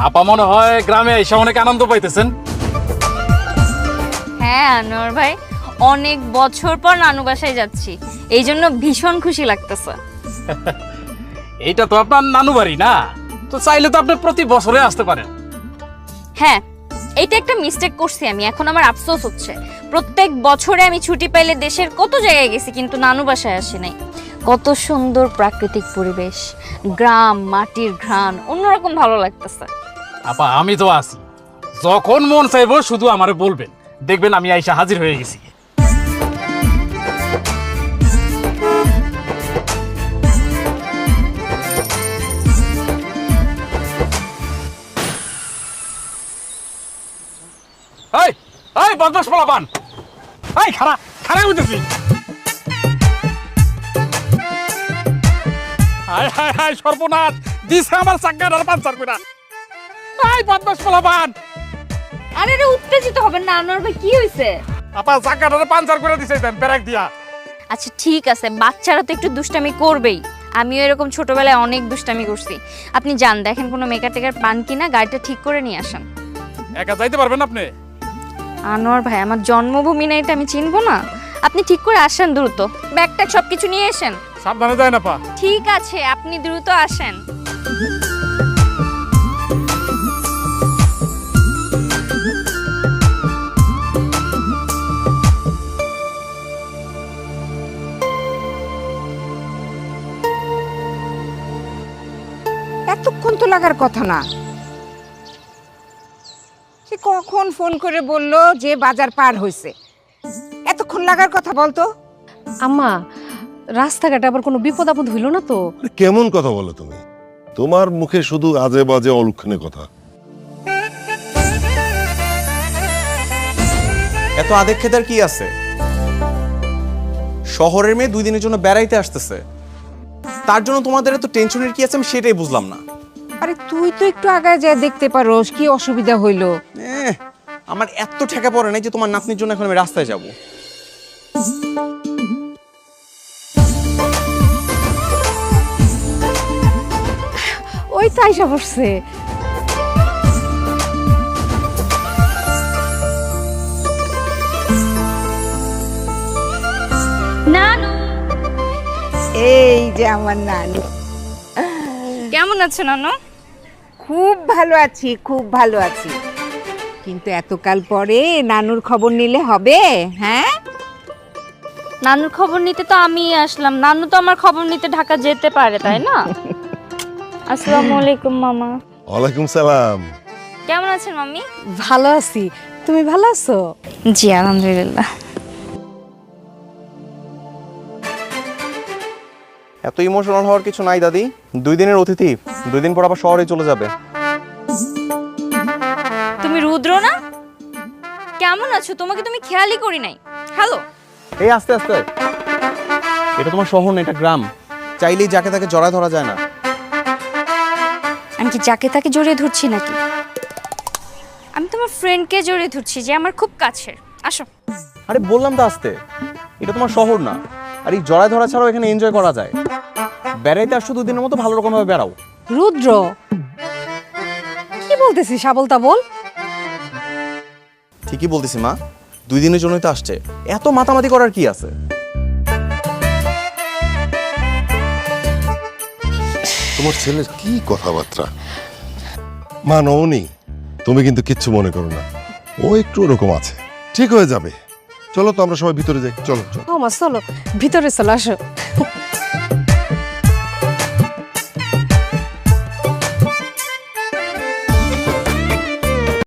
আপা মনে হয় গ্রামে এসে অনেক আনন্দ পাইতেছেন। হ্যাঁ আনোয়ার ভাই, অনেক বছর পর নানু বাসায় যাচ্ছি, এই জন্য ভীষণ খুশি লাগতেছে। এইটা তো আপনার নানু বাড়ি না, তো চাইলে তো আপনি প্রতি বছরে আসতে পারেন। হ্যাঁ, এইটা একটা মিস্টেক করছি আমি, এখন আমার আফসোস হচ্ছে। প্রত্যেক বছরে আমি ছুটি পাইলে দেশের কত জায়গায় গেছি, কিন্তু নানু বাসায় আসি নাই। কত সুন্দর প্রাকৃতিক পরিবেশ, গ্রাম, মাটির ঘ্রাণ, অন্যরকম ভালো লাগতেছে। আপা আমি তো আছি, যখন মন চাইবো শুধু আমারে বলবেন, দেখবেন আমি আইসা হাজির হয়ে গেছি। এই এই বদমাশ পোলাপান, এই খাড়া খাড়া হইতেছি। হায় হায় হায় সর্বনাশ, দিছে আমার চাক্কাটার পাঞ্চার কইরা। এই বদমাশ পোলাপান, আরে রে, উত্তেজিত হবেন না আনোয়ার ভাই, কি হয়েছে? আপা চাক্কাটার পাঞ্চার করে দিছে দেন পেরাক দিয়া। আচ্ছা ঠিক আছে, বাচ্চারা তো একটু দুষ্টামি করবেই, আমিও এরকম ছোটবেলায় অনেক দুষ্টামি করছি। আপনি যান, দেখেন কোনো মেকার টেকার পান কিনা, গাড়িটা ঠিক করে নিয়ে আসেন। একা যাইতে পারবেন আপনি? আনোয়ার ভাই, আমার জন্মভূমি না, এটা আমি চিনবো না? আপনি ঠিক করে আসেন দ্রুত, ব্যাগটা সবকিছু নিয়ে আসেন। সাবধানে যায় না পা। ঠিক আছে, আপনি দ্রুত আসেন। এতক্ষণ তো লাগার কথা না। সে কখন ফোন করে বললো যে বাজার পার হয়েছে? এতক্ষণ লাগার কথা বলতো। আম্মা, রাস্তাঘাটে আবার কোনো বিপদ আপদ হইল না তো? কেমন কথা বলো তুমি? তোমার মুখে শুধু আজে বাজে অলক্ষণে কথা। এত আদেক খেতার কি আছে? শহরের মেয়ে 2 দিনের জন্য বেড়াইতে আসতেছে, তার জন্য তোমাদের এত টেনশনের কি আছে আমি সেটাই বুঝলাম না। আরে তুই তো একটু আগায় যায় দেখতে পারোস, কি অসুবিধা হইলো? আমার এত ঠেকা পড়ে নাই যে তোমার নাতনির জন্য এখন আমি রাস্তায় যাব। ওই তো আইসা পড়ছে। নানু, এই যে আমার নানু। কেমন আছেন নানু? খুব ভালো আছি, খুব ভালো আছি। কিন্তু এতকাল পরে নানুর খবর নিলে হবে? হ্যাঁ, নানুর খবর নিতে তো আমি আসলাম, নানু তো আমার খবর নিতে ঢাকা যেতে পারে, তাই না? আসসালামু আলাইকুম মামা। ওয়ালাইকুম সালাম। কেমন আছেন মাম্মি? ভালো আছি, তুমি ভালো আছো? জি আলহামদুলিল্লাহ। এত ইমোশনাল হওয়ার কিছু নাই দাদি, 2 দিনের অতিথি, 2 দিন পর আবার শহরে চলে যাবে। তুমি রুদ্র না? কেমন আছো? তোমাকে তুমি খেয়ালই করি নাই। হ্যালো। এই আস্তে আস্তে, এটা তোমার শহর না, এটা গ্রাম, চাইলেই যাকে তাকে জড়ায় ধরা যায় না। আমি কি যাকে তাকে জড়িয়ে ধরছি নাকি? আমি তোমার ফ্রেন্ডকে জড়িয়ে ধরছি, যে আমার খুব কাছের। আসো। আরে বললাম তো আস্তে, এটা তোমার শহর না, আর এই জড়ায় ধরা ছাড়াও এখানে এনজয় করা যায়। বেড়াইতে আসছো 2 দিনের মতো, ভালো রকম ভাবে বেড়াও। রুদ্র, কি বলতেছিস আবল তাবল? ঠিকই বলতেছি মা, 2 দিনের জন্যই তো আসছে, এত মাতামাতি করার কি আছে? তোমার ছেলের কি কথাবার্তা! মা নওনি, তুমি কিন্তু কিচ্ছু মনে করো না, ও একটু ওরকম আছে, ঠিক হয়ে যাবে। চলো তো আমরা সবাই ভিতরে যাই, চলো চলো। ও মা, চলো ভিতরে চলো, আসো।